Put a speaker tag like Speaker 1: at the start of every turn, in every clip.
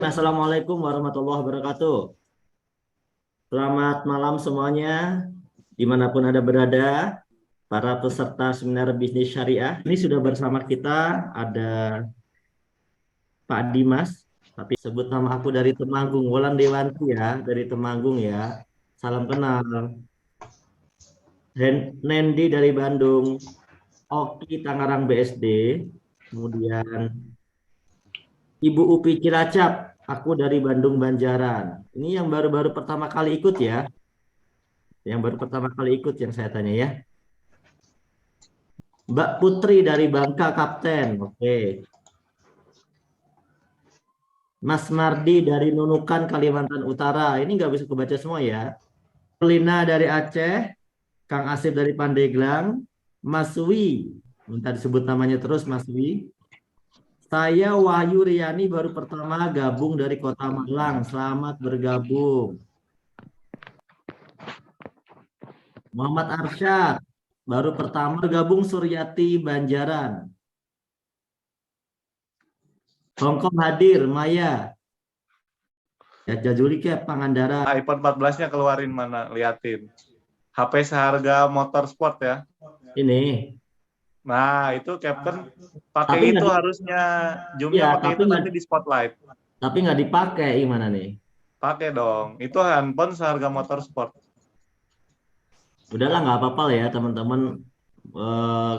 Speaker 1: Assalamualaikum warahmatullahi wabarakatuh. Selamat malam semuanya, dimanapun Anda berada, para peserta seminar bisnis syariah. Ini sudah bersama kita ada Pak Dimas, tapi sebut nama aku dari Temanggung, Wulan Dewanti ya, dari Temanggung ya. Salam kenal. Nendi dari Bandung, Oki Tangerang BSD, kemudian Ibu Upi Cilacap, aku dari Bandung Banjaran. Ini yang baru-baru pertama kali ikut ya. Yang baru pertama kali ikut yang saya tanya ya. Mbak Putri dari Bangka Kapten. Oke. Mas Mardi dari Nunukan Kalimantan Utara. Ini nggak bisa kebaca semua ya. Lina dari Aceh. Kang Asif dari Pandeglang. Mas Wi. Minta disebut namanya terus Mas Wi. Saya Wahyu Riyani baru pertama gabung dari Kota Malang. Selamat bergabung. Muhammad Arsyad. Baru pertama gabung Suryati Banjaran. Hongkong hadir, Maya. Ya, Jajuli ke Pangandaran.
Speaker 2: iPhone 14-nya keluarin mana, liatin. HP seharga motor sport ya.
Speaker 1: Ini.
Speaker 2: Nah, itu Captain pakai
Speaker 1: Tapi
Speaker 2: itu harusnya. Zoom-nya
Speaker 1: ya,
Speaker 2: pakai itu tapi di spotlight.
Speaker 1: Tapi nggak dipakai gimana nih?
Speaker 2: Pakai dong. Itu handphone seharga motor sport.
Speaker 1: Udahlah nggak apa-apa lah ya teman-teman.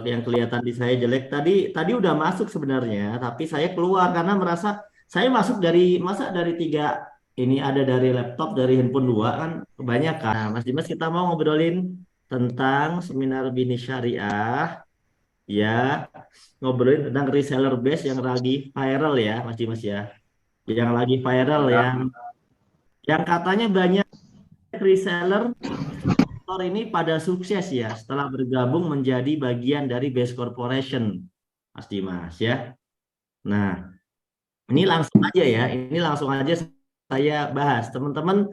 Speaker 1: Yang kelihatan di saya jelek tadi udah masuk sebenarnya, tapi saya keluar karena merasa saya masuk masa dari tiga ini ada dari laptop dari handphone dua kan kebanyakan. Nah, Mas Dimas kita mau ngobrolin tentang seminar bisnis syariah ya, ngobrolin tentang reseller base yang lagi viral ya Mas Dimas ya, yang lagi viral
Speaker 2: Ya.
Speaker 1: yang katanya banyak reseller ini pada sukses ya setelah bergabung menjadi bagian dari Base Corporation, Mas Dimas ya. Nah, ini langsung aja ya, ini langsung aja saya bahas. Teman-teman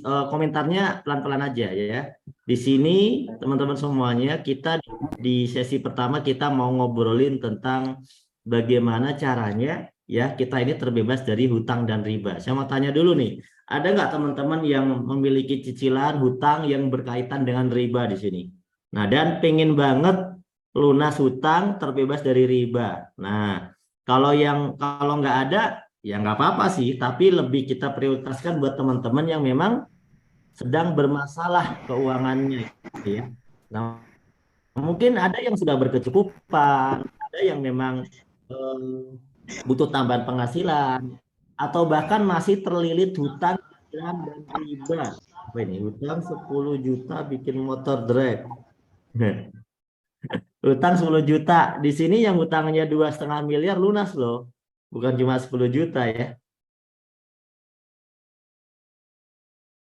Speaker 1: komentarnya pelan-pelan aja ya. Di sini teman-teman semuanya kita di sesi pertama kita mau ngobrolin tentang bagaimana caranya ya kita ini terbebas dari hutang dan riba. Saya mau tanya dulu nih, ada nggak teman-teman yang memiliki cicilan hutang yang berkaitan dengan riba di sini? Nah, dan pengen banget lunas hutang terbebas dari riba. Nah, kalau nggak ada ya nggak apa-apa sih, tapi lebih kita prioritaskan buat teman-teman yang memang sedang bermasalah keuangannya gitu ya. Nah, mungkin ada yang sudah berkecukupan, ada yang memang eh, butuh tambahan penghasilan, atau bahkan masih terlilit hutang dan riba. Apa ini? Hutang 10 juta bikin motor drag. Hutang 10 juta. Di sini yang hutangnya 2,5 miliar lunas loh. Bukan cuma 10 juta ya.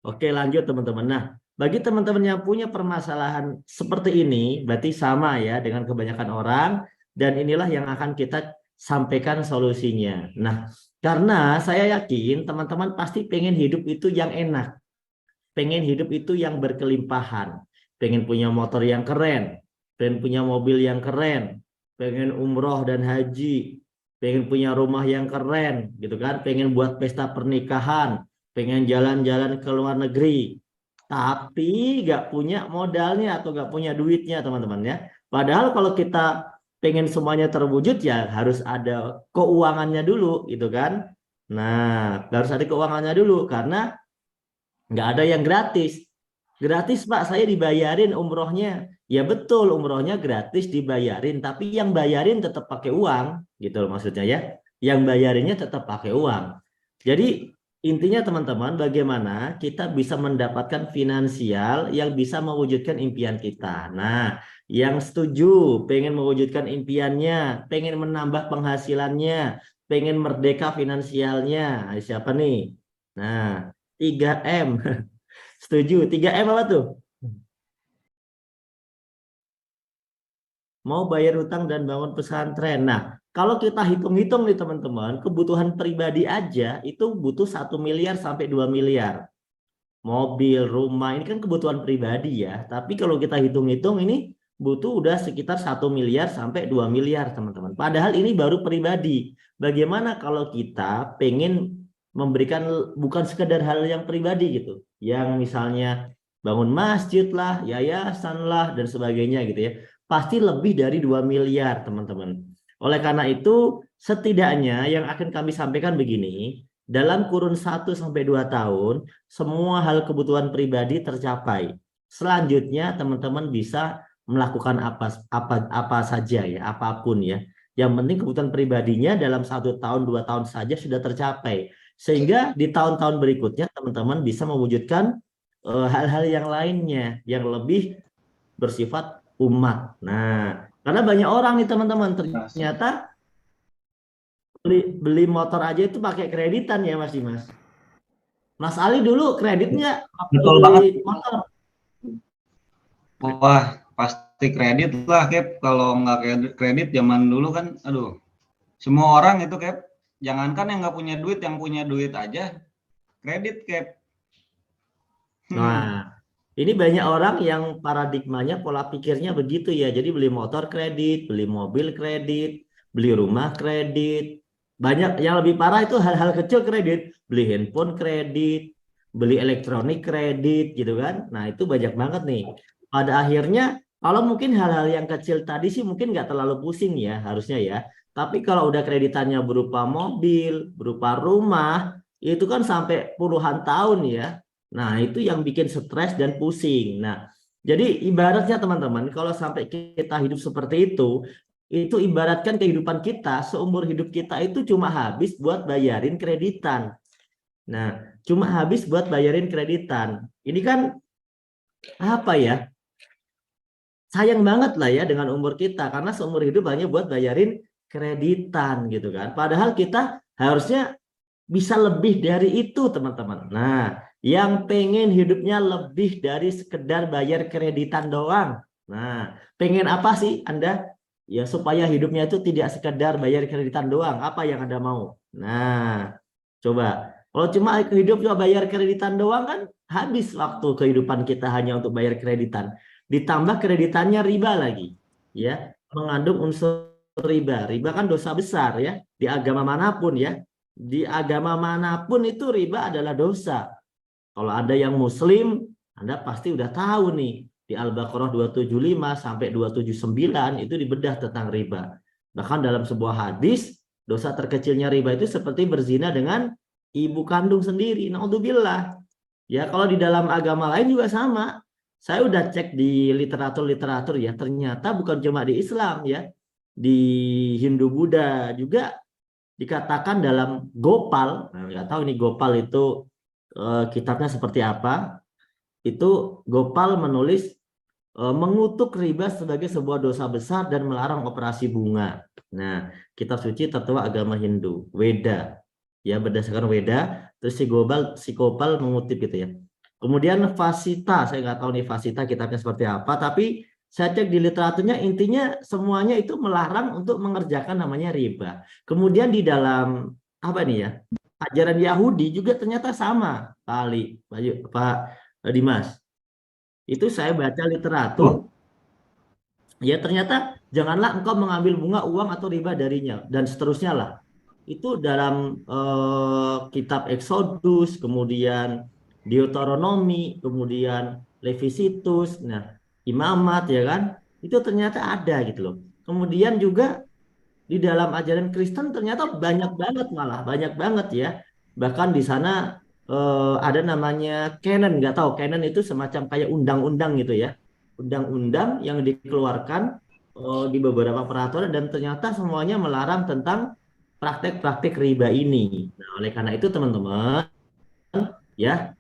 Speaker 1: Oke, lanjut teman-teman. Nah, bagi teman-teman yang punya permasalahan seperti ini, berarti sama ya dengan kebanyakan orang, dan inilah yang akan kita sampaikan solusinya. Nah, karena saya yakin teman-teman pasti pengen hidup itu yang enak, pengen hidup itu yang berkelimpahan, pengen punya motor yang keren, pengen punya mobil yang keren, pengen umroh dan haji, pengen punya rumah yang keren, gitu kan, pengen buat pesta pernikahan, pengen jalan-jalan ke luar negeri, tapi nggak punya modalnya atau nggak punya duitnya teman-teman ya. Padahal kalau kita pengen semuanya terwujud ya harus ada keuangannya dulu gitu kan. Nah, harus ada keuangannya dulu karena nggak ada yang gratis. Gratis Pak, saya dibayarin umrohnya. Ya betul, umrohnya gratis dibayarin, tapi yang bayarin tetap pakai uang, gitu loh maksudnya ya. Yang bayarinnya tetap pakai uang. Jadi intinya teman-teman, bagaimana kita bisa mendapatkan finansial yang bisa mewujudkan impian kita. Nah, yang setuju, pengen mewujudkan impiannya, pengen menambah penghasilannya, pengen merdeka finansialnya. Nah, siapa nih? Nah, 3M. Setuju. 3M apa tuh? Mau bayar hutang dan bangun pesantren. Nah, kalau kita hitung-hitung nih teman-teman, kebutuhan pribadi aja itu butuh 1 miliar sampai 2 miliar. Mobil, rumah, ini kan kebutuhan pribadi ya. Tapi kalau kita hitung-hitung ini butuh udah sekitar 1 miliar sampai 2 miliar teman-teman. Padahal ini baru pribadi. Bagaimana kalau kita pengen memberikan bukan sekedar hal yang pribadi gitu, yang misalnya bangun masjid lah, yayasan lah, dan sebagainya gitu ya, pasti lebih dari 2 miliar teman-teman. Oleh karena itu, setidaknya yang akan kami sampaikan begini, dalam kurun 1 sampai 2 tahun, semua hal kebutuhan pribadi tercapai. Selanjutnya teman-teman bisa melakukan apa saja ya, apapun ya. Yang penting kebutuhan pribadinya dalam 1 tahun 2 tahun saja sudah tercapai. Sehingga di tahun-tahun berikutnya teman-teman bisa mewujudkan hal-hal yang lainnya yang lebih bersifat umat. Nah, karena banyak orang nih teman-teman ternyata beli motor aja itu pakai kreditan ya Mas Dimas. Mas Ali dulu kredit nggak waktu
Speaker 3: Betul
Speaker 1: beli
Speaker 3: banget.
Speaker 1: motor?
Speaker 3: Wah, pasti kredit lah, Cap. Kalau nggak kredit zaman dulu kan, aduh, semua orang itu, Cap. Jangankan yang nggak punya duit, yang punya duit aja kredit, Cap.
Speaker 1: Nah, ini banyak orang yang paradigmanya, pola pikirnya begitu ya. Jadi beli motor kredit, beli mobil kredit, beli rumah kredit. Banyak yang lebih parah itu hal-hal kecil kredit, beli handphone kredit, beli elektronik kredit gitu kan. Nah, itu banyak banget nih. Pada akhirnya, kalau mungkin hal-hal yang kecil tadi sih mungkin nggak terlalu pusing ya, harusnya ya. Tapi kalau udah kreditannya berupa mobil, berupa rumah, itu kan sampai puluhan tahun ya. Nah, itu yang bikin stres dan pusing. Nah, jadi ibaratnya teman-teman, kalau sampai kita hidup seperti itu ibaratkan kehidupan kita, seumur hidup kita itu cuma habis buat bayarin kreditan. Nah, cuma habis buat bayarin kreditan. Ini kan apa ya? Sayang banget lah ya dengan umur kita, karena seumur hidup hanya buat bayarin kreditan gitu kan. Padahal kita harusnya bisa lebih dari itu teman-teman. Nah, yang pengen hidupnya lebih dari sekedar bayar kreditan doang. Nah, pengen apa sih Anda? Ya supaya hidupnya itu tidak sekedar bayar kreditan doang. Apa yang Anda mau? Nah, coba. Kalau cuma hidup cuma bayar kreditan doang kan habis waktu kehidupan kita hanya untuk bayar kreditan. Ditambah kreditannya riba lagi. Ya, mengandung unsur riba. Riba kan dosa besar ya di agama manapun ya. Di agama manapun itu riba adalah dosa. Kalau ada yang muslim, Anda pasti udah tahu nih. Di Al-Baqarah 275 sampai 279 itu dibedah tentang riba. Bahkan dalam sebuah hadis, dosa terkecilnya riba itu seperti berzina dengan ibu kandung sendiri. Naudzubillah. Ya, kalau di dalam agama lain juga sama. Saya udah cek di literatur-literatur ya, ternyata bukan cuma di Islam ya. Di Hindu Buddha juga dikatakan dalam Gopal, nah, nggak tahu ini Gopal itu kitabnya seperti apa. Itu Gopal menulis mengutuk riba sebagai sebuah dosa besar dan melarang operasi bunga. Nah, kitab suci tertua agama Hindu, Weda. Ya, berdasarkan Weda, terus si Gopal mengutip gitu ya. Kemudian Vasita, saya nggak tahu nih Vasita kitabnya seperti apa, tapi saya cek di literaturnya intinya semuanya itu melarang untuk mengerjakan namanya riba. Kemudian di dalam apa nih ya? Ajaran Yahudi juga ternyata sama, Pak Ali, Pak Dimas. Itu saya baca literatur, ya ternyata janganlah engkau mengambil bunga, uang atau riba darinya dan seterusnya lah. Itu dalam kitab Exodus, kemudian Deuteronomi, kemudian Leviticus, nah Imamat ya kan, itu ternyata ada gitu loh. Kemudian juga di dalam ajaran Kristen ternyata banyak banget, malah banyak banget ya. Bahkan di sana ada namanya canon, nggak tahu canon itu semacam kayak undang-undang gitu ya, undang-undang yang dikeluarkan di beberapa peraturan dan ternyata semuanya melarang tentang praktek-praktek riba ini. Nah, oleh karena itu teman-teman ya,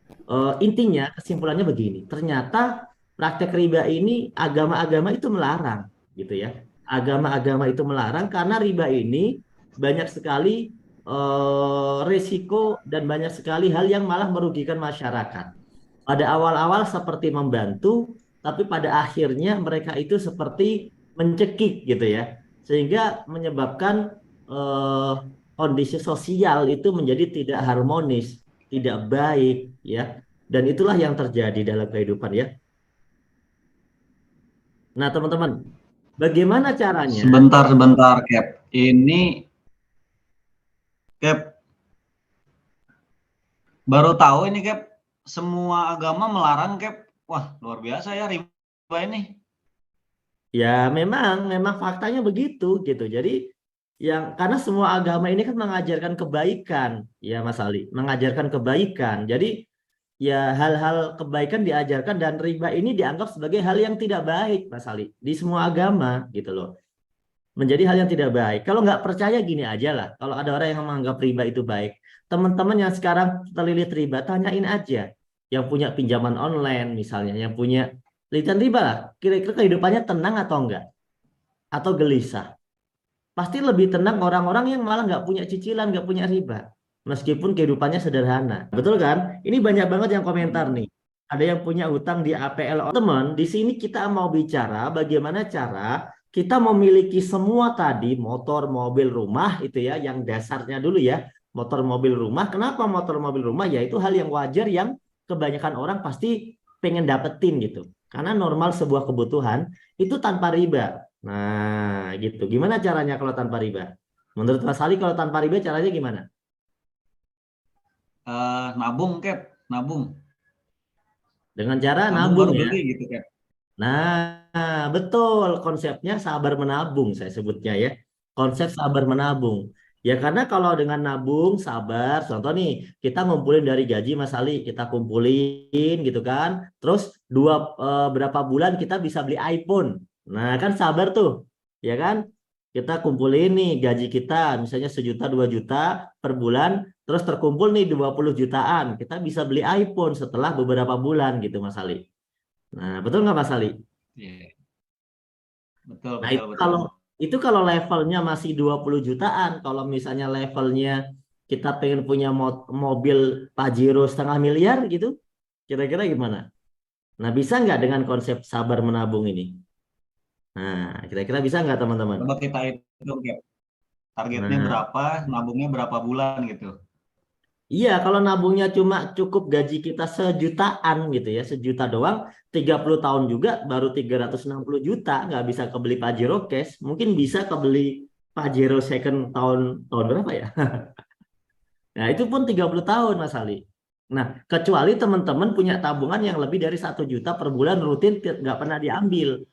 Speaker 1: intinya kesimpulannya begini, ternyata praktek riba ini agama-agama itu melarang gitu ya. Agama-agama itu melarang karena riba ini banyak sekali risiko dan banyak sekali hal yang malah merugikan masyarakat. Pada awal-awal seperti membantu, tapi pada akhirnya mereka itu seperti mencekik gitu ya, sehingga menyebabkan eh, kondisi sosial itu menjadi tidak harmonis, tidak baik ya, dan itulah yang terjadi dalam kehidupan ya. Nah teman-teman, bagaimana caranya?
Speaker 3: Sebentar, Cap. Ini, Cap, Baru tahu ini Cap, semua agama melarang Cap. Wah, luar biasa ya riba ini.
Speaker 1: Ya memang faktanya begitu gitu. Jadi karena semua agama ini kan mengajarkan kebaikan, ya Mas Ali, mengajarkan kebaikan. Jadi ya hal-hal kebaikan diajarkan dan riba ini dianggap sebagai hal yang tidak baik, Mas Ali, di semua agama gitu loh. Menjadi hal yang tidak baik. Kalau nggak percaya gini aja lah. Kalau ada orang yang menganggap riba itu baik, teman-teman yang sekarang terlilit riba, tanyain aja. Yang punya pinjaman online misalnya, yang punya lilitan riba lah. Kira-kira kehidupannya tenang atau enggak? Atau gelisah? Pasti lebih tenang orang-orang yang malah nggak punya cicilan, nggak punya riba. Meskipun kehidupannya sederhana. Betul kan? Ini banyak banget yang komentar nih. Ada yang punya hutang di APL. Teman, di sini kita mau bicara bagaimana cara kita memiliki semua tadi, motor, mobil, rumah, itu ya, yang dasarnya dulu ya. Motor, mobil, rumah. Kenapa motor, mobil, rumah? Ya itu hal yang wajar yang kebanyakan orang pasti pengen dapetin gitu. Karena normal sebuah kebutuhan itu tanpa riba. Nah, gitu. Gimana caranya kalau tanpa riba? Menurut Mas Ali kalau tanpa riba caranya gimana?
Speaker 3: Nabung Cap, nabung.
Speaker 1: Dengan cara
Speaker 3: Nabung
Speaker 1: nabung
Speaker 3: baru
Speaker 1: ya.
Speaker 3: beli gitu Cap.
Speaker 1: Nah, betul konsepnya sabar menabung saya sebutnya ya. Konsep sabar menabung. Ya karena kalau dengan nabung sabar, contoh nih kita ngumpulin dari gaji Mas Ali, kita kumpulin gitu kan. Terus berapa bulan kita bisa beli iPhone. Nah, kan sabar tuh. Ya kan? Kita kumpulin nih gaji kita misalnya 1 juta 2 juta per bulan, terus terkumpul nih 20 jutaan. Kita bisa beli iPhone setelah beberapa bulan gitu Mas Ali. Nah, betul nggak Mas Ali?
Speaker 3: Iya. Betul,
Speaker 1: Nah,
Speaker 3: betul,
Speaker 1: itu
Speaker 3: betul.
Speaker 1: kalau levelnya masih 20 jutaan, kalau misalnya levelnya kita pengen punya mobil Pajero 1,5 miliar gitu, kira-kira gimana? Nah, bisa nggak dengan konsep sabar menabung ini? Nah, kira-kira bisa nggak teman-teman?
Speaker 3: Coba kita hitung Cap. Targetnya
Speaker 1: Nah,
Speaker 3: berapa, nabungnya berapa bulan gitu.
Speaker 1: iya, kalau nabungnya cuma cukup gaji kita sejutaan gitu ya, sejuta doang, 30 tahun juga baru 360 juta, nggak bisa kebeli Pajero cash, mungkin bisa kebeli Pajero second tahun tahun berapa ya? Nah, itu pun 30 tahun Mas Ali. Nah, kecuali teman-teman punya tabungan yang lebih dari 1 juta per bulan rutin nggak pernah diambil.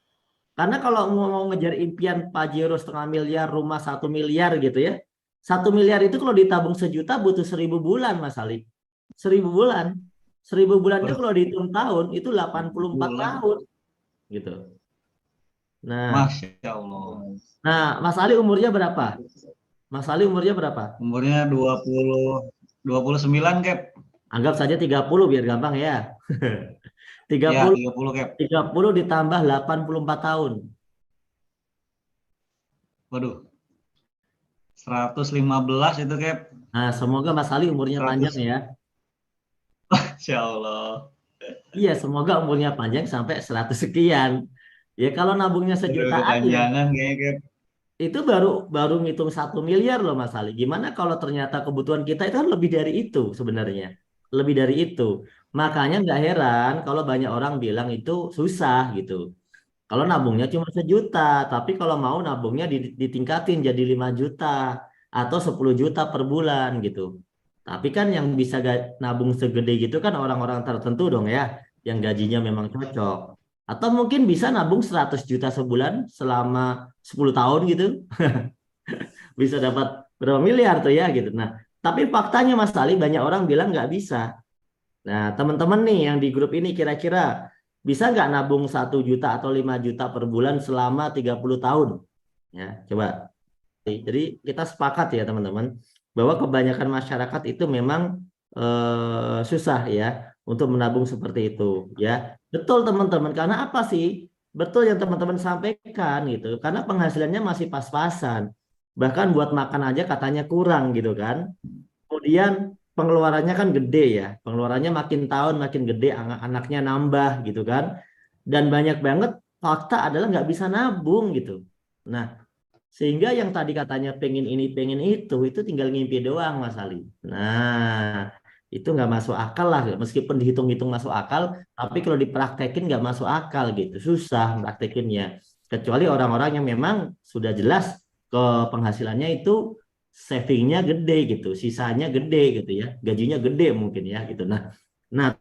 Speaker 1: Karena kalau mau ngejar impian Pajero 1,5 miliar, rumah 1 miliar gitu ya, 1 miliar itu kalau ditabung sejuta butuh 1.000 bulan Mas Ali. 1.000 bulan. 1.000 bulan itu
Speaker 3: Per
Speaker 1: kalau dihitung tahun itu 84
Speaker 3: bulan.
Speaker 1: tahun gitu. Nah,
Speaker 3: Masya Allah.
Speaker 1: Mas Ali umurnya berapa? Mas Ali umurnya berapa?
Speaker 3: Umurnya 29 Cap.
Speaker 1: Anggap saja 30 biar gampang ya.
Speaker 3: Ya,
Speaker 1: 30
Speaker 3: 30 Cap.
Speaker 1: 30 ditambah 84 tahun.
Speaker 3: Waduh, 115 itu Cap.
Speaker 1: Nah, semoga Mas Ali umurnya panjang
Speaker 3: 100.
Speaker 1: ya.
Speaker 3: Masya Allah.
Speaker 1: Iya, semoga umurnya panjang sampai 100 sekian. Ya kalau nabungnya
Speaker 3: Udah
Speaker 1: sejutaan ya
Speaker 3: kepanjangan kayaknya Cap.
Speaker 1: itu baru baru ngitung 1 miliar loh Mas Ali. Gimana kalau ternyata kebutuhan kita itu kan lebih dari itu sebenarnya. Lebih dari itu. Makanya nggak heran kalau banyak orang bilang itu susah gitu. Kalau nabungnya cuma sejuta, tapi kalau mau nabungnya ditingkatin jadi 5 juta atau 10 juta per bulan gitu. Tapi kan yang bisa nabung segede gitu kan orang-orang tertentu dong ya, yang gajinya memang cocok. Atau mungkin bisa nabung 100 juta sebulan selama 10 tahun gitu, bisa dapat berapa miliar tuh ya gitu. Nah, tapi faktanya Mas Ali banyak orang bilang nggak bisa. Nah, teman-teman nih yang di grup ini kira-kira bisa nggak nabung 1 juta atau 5 juta per bulan selama 30 tahun? Ya, coba. Jadi kita sepakat ya teman-teman bahwa kebanyakan masyarakat itu memang susah ya untuk menabung seperti itu ya. Betul teman-teman, karena apa sih? Betul yang teman-teman sampaikan gitu. Karena penghasilannya masih pas-pasan. Bahkan buat makan aja katanya kurang gitu kan. Kemudian pengeluarannya kan gede ya. Pengeluarannya makin tahun makin gede, anak-anaknya nambah gitu kan. Dan banyak banget fakta adalah nggak bisa nabung gitu. Nah, sehingga yang tadi katanya pengen ini pengen itu tinggal ngimpi doang Mas Ali. Nah, itu nggak masuk akal lah. Meskipun dihitung-hitung masuk akal, tapi kalau dipraktekin nggak masuk akal gitu. Susah praktekinnya. Kecuali orang-orang yang memang sudah jelas ke penghasilannya itu savingnya gede gitu, sisanya gede gitu ya, gajinya gede mungkin ya gitu. Nah,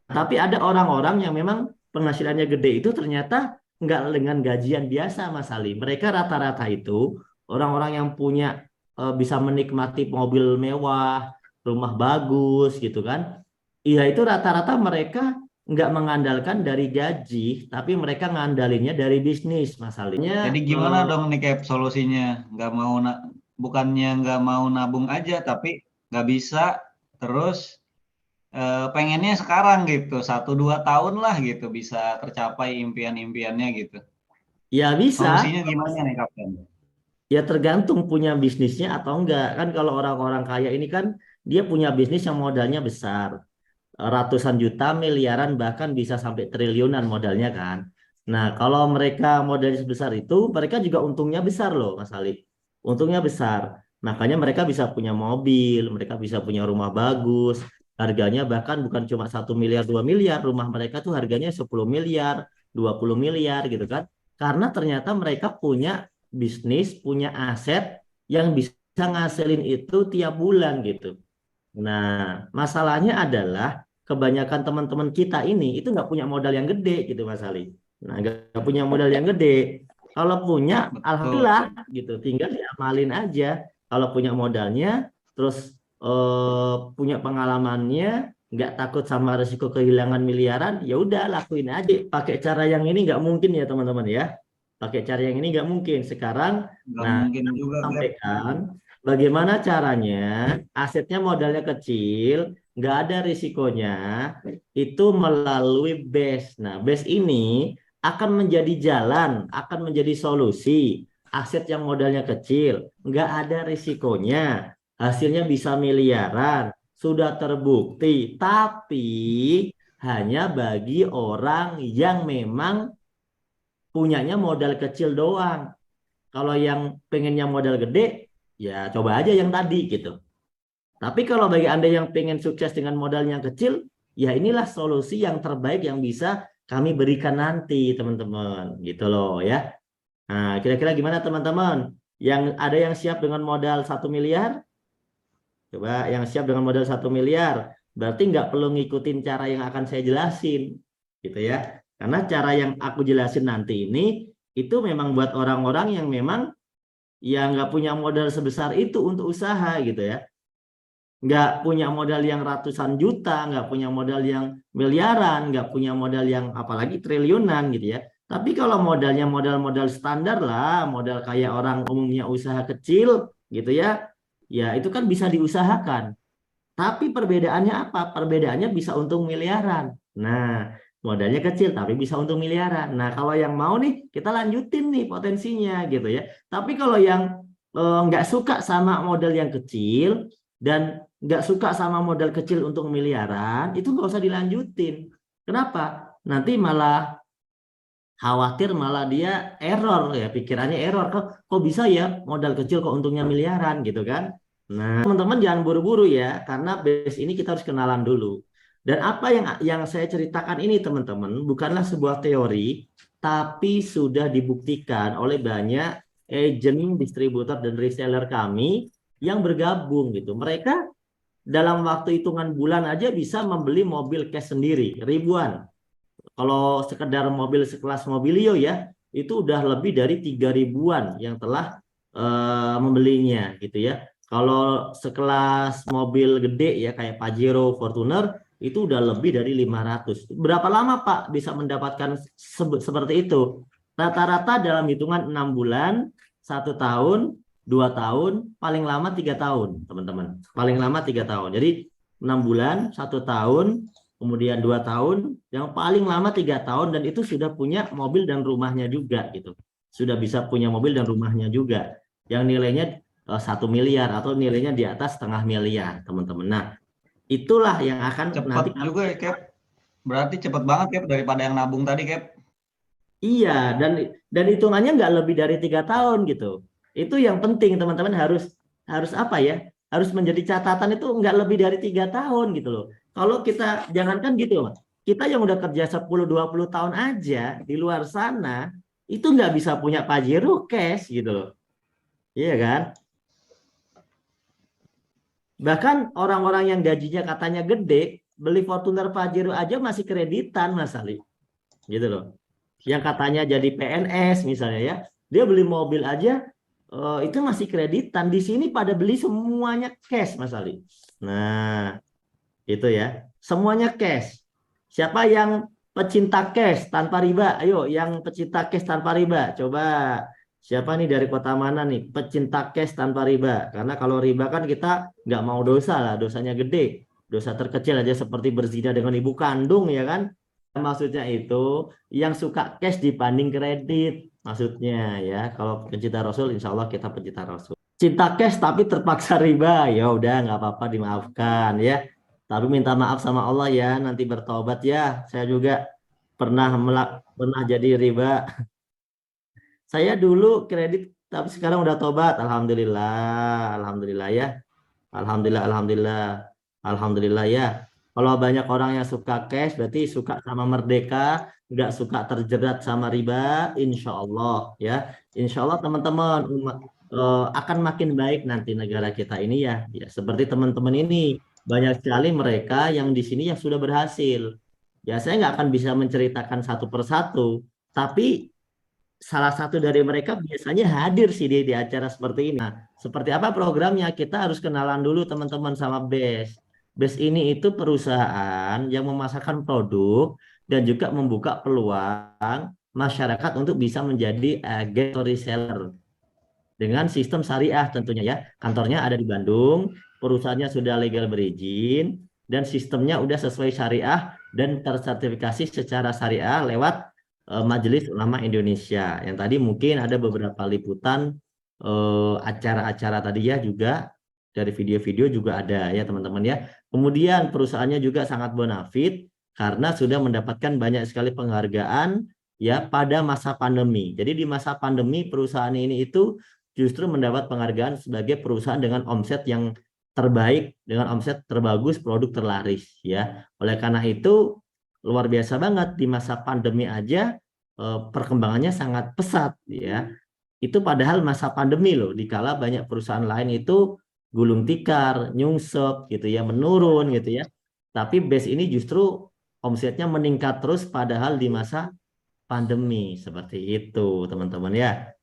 Speaker 1: tapi ada orang-orang yang memang penghasilannya gede itu ternyata nggak dengan gajian biasa, Mas Ali. Mereka rata-rata itu orang-orang yang punya bisa menikmati mobil mewah, rumah bagus gitu kan. Iya itu rata-rata mereka nggak mengandalkan dari gaji, tapi mereka ngandalinnya dari bisnis, Mas Ali.
Speaker 3: Jadi gimana dong nih Cap solusinya? Bukannya nggak mau nabung aja, tapi nggak bisa. Terus pengennya sekarang gitu, 1-2 tahun lah gitu bisa tercapai impian-impiannya gitu.
Speaker 1: Ya bisa.
Speaker 3: Solusinya gimana nih Kapten?
Speaker 1: Ya tergantung punya bisnisnya atau enggak. Kan kalau orang-orang kaya ini kan dia punya bisnis yang modalnya besar. Ratusan juta, miliaran, bahkan bisa sampai triliunan modalnya kan. Nah, kalau mereka modalnya sebesar itu, mereka juga untungnya besar loh, Mas Ali. Untungnya besar. Makanya mereka bisa punya mobil, mereka bisa punya rumah bagus. Harganya bahkan bukan cuma 1 miliar, 2 miliar. Rumah mereka tuh harganya 10 miliar, 20 miliar gitu kan. Karena ternyata mereka punya bisnis, punya aset yang bisa ngasilin itu tiap bulan gitu. Nah, masalahnya adalah kebanyakan teman-teman kita ini itu nggak punya modal yang gede gitu Mas Ali. Nah, nggak punya modal yang gede. Kalau punya,
Speaker 3: Betul.
Speaker 1: alhamdulillah gitu, tinggal diamalin aja. Kalau punya modalnya, terus punya pengalamannya, nggak takut sama resiko kehilangan miliaran, ya udah lakuin aja. Pakai cara yang ini nggak mungkin ya teman-teman ya. Pakai cara yang ini nggak mungkin. Sekarang,
Speaker 3: Nggak
Speaker 1: nah,
Speaker 3: mungkin juga Cap.
Speaker 1: sampaikan bagaimana caranya asetnya modalnya kecil, nggak ada risikonya, itu melalui BES. Nah, BES ini akan menjadi jalan, akan menjadi solusi. Aset yang modalnya kecil, nggak ada risikonya, hasilnya bisa miliaran, sudah terbukti, tapi hanya bagi orang yang memang punyanya modal kecil doang. Kalau yang pengennya modal gede, ya coba aja yang tadi gitu. Tapi kalau bagi Anda yang pengen sukses dengan modal yang kecil, ya inilah solusi yang terbaik yang bisa kami berikan nanti, teman-teman. Gitu loh ya. Nah, kira-kira gimana teman-teman? Yang ada yang siap dengan modal 1 miliar? Coba yang siap dengan modal 1 miliar. Berarti nggak perlu ngikutin cara yang akan saya jelasin. Gitu ya. Karena cara yang aku jelasin nanti ini, itu memang buat orang-orang yang memang ya nggak punya modal sebesar itu untuk usaha gitu ya. Nggak punya modal yang ratusan juta, nggak punya modal yang miliaran, nggak punya modal yang apalagi triliunan gitu ya. Tapi kalau modalnya modal-modal standar lah, modal kayak orang umumnya usaha kecil gitu ya, ya itu kan bisa diusahakan. Tapi perbedaannya apa? Perbedaannya bisa untung miliaran. Nah, modalnya kecil tapi bisa untung miliaran. Nah, kalau yang mau nih, kita lanjutin nih potensinya gitu ya. Tapi kalau yang nggak suka sama modal yang kecil dan nggak suka sama modal kecil untuk miliaran, itu nggak usah dilanjutin. Kenapa? Nanti malah khawatir malah dia error ya, pikirannya error. Kok bisa ya modal kecil kok untungnya miliaran gitu kan? Nah, teman-teman jangan buru-buru ya, karena base ini kita harus kenalan dulu. Dan apa yang saya ceritakan ini teman-teman bukanlah sebuah teori, tapi sudah dibuktikan oleh banyak agent, distributor dan reseller kami yang bergabung gitu. Mereka dalam waktu hitungan bulan aja bisa membeli mobil cash sendiri, ribuan. Kalau sekedar mobil sekelas Mobilio ya, itu udah lebih dari 3 ribuan yang telah membelinya gitu ya. Kalau sekelas mobil gede ya kayak Pajero, Fortuner itu udah lebih dari 500. Berapa lama Pak bisa mendapatkan seperti itu? Rata-rata dalam hitungan 6 bulan, 1 tahun, 2 tahun, paling lama 3 tahun, teman-teman. Paling lama 3 tahun. Jadi 6 bulan, 1 tahun, kemudian 2 tahun, yang paling lama 3 tahun, dan itu sudah punya mobil dan rumahnya juga gitu. Sudah bisa punya mobil dan rumahnya juga. Yang nilainya 1 miliar atau nilainya di atas 0,5 miliar, teman-teman. Nah, itulah yang akan
Speaker 3: Cepet
Speaker 1: nanti.
Speaker 3: juga ya Cap. Berarti cepet banget Cap daripada yang nabung tadi Cap.
Speaker 1: Iya, dan hitungannya nggak lebih dari 3 tahun gitu. Itu yang penting teman-teman harus harus apa ya? Harus menjadi catatan itu nggak lebih dari 3 tahun gitu loh. Kalau kita jangankan gitu loh, kita yang udah kerja 10-20 tahun aja di luar sana itu nggak bisa punya Pajero cash gitu loh. Iya kan? Bahkan orang-orang yang gajinya katanya gede, beli Fortuner Pajero aja masih kreditan, Mas Ali. Gitu loh. Yang katanya jadi PNS misalnya ya, dia beli mobil aja itu masih kreditan. Di sini pada beli semuanya cash, Mas Ali. Nah, itu ya. Semuanya cash. Siapa yang pecinta cash tanpa riba? Ayo, yang pecinta cash tanpa riba. Coba. Siapa nih dari kota mana nih? Pecinta cash tanpa riba. Karena kalau riba kan kita nggak mau dosa lah. Dosanya gede. Dosa terkecil aja seperti berzina dengan ibu kandung ya kan. Maksudnya itu yang suka cash dibanding kredit. Maksudnya ya. Kalau pencinta Rasul, insya Allah kita pencinta Rasul. Cinta cash tapi terpaksa riba. Ya udah nggak apa-apa dimaafkan ya. Tapi minta maaf sama Allah ya, nanti bertobat ya. Saya juga pernah jadi riba. Saya dulu kredit, tapi sekarang udah tobat. Alhamdulillah, alhamdulillah ya. Alhamdulillah, alhamdulillah, alhamdulillah ya. Kalau banyak orang yang suka cash, berarti suka sama merdeka, nggak suka terjerat sama riba. Insya Allah ya. Insya Allah teman-teman akan makin baik nanti negara kita ini ya. Ya seperti teman-teman ini banyak sekali mereka yang di sini yang sudah berhasil. Ya saya nggak akan bisa menceritakan satu persatu, tapi salah satu dari mereka biasanya hadir sih di acara seperti ini. Nah, seperti apa programnya? Kita harus kenalan dulu teman-teman sama BES. BES ini itu perusahaan yang memasarkan produk dan juga membuka peluang masyarakat untuk bisa menjadi agen atau reseller dengan sistem syariah tentunya ya. Kantornya ada di Bandung, perusahaannya sudah legal berizin, dan sistemnya udah sesuai syariah dan tersertifikasi secara syariah lewat Majelis Ulama Indonesia. Yang tadi mungkin ada beberapa liputan acara-acara tadi ya juga dari video-video juga ada ya teman-teman ya. Kemudian perusahaannya juga sangat bonafit karena sudah mendapatkan banyak sekali penghargaan ya pada masa pandemi. Jadi di masa pandemi perusahaan ini itu justru mendapat penghargaan sebagai perusahaan dengan omset yang terbaik, dengan omset terbagus, produk terlaris ya. Oleh karena itu luar biasa banget di masa pandemi aja perkembangannya sangat pesat ya. Itu padahal masa pandemi loh, dikala banyak perusahaan lain itu gulung tikar, nyungsep gitu ya, menurun gitu ya. Tapi base ini justru omsetnya meningkat terus padahal di masa pandemi seperti itu, teman-teman ya.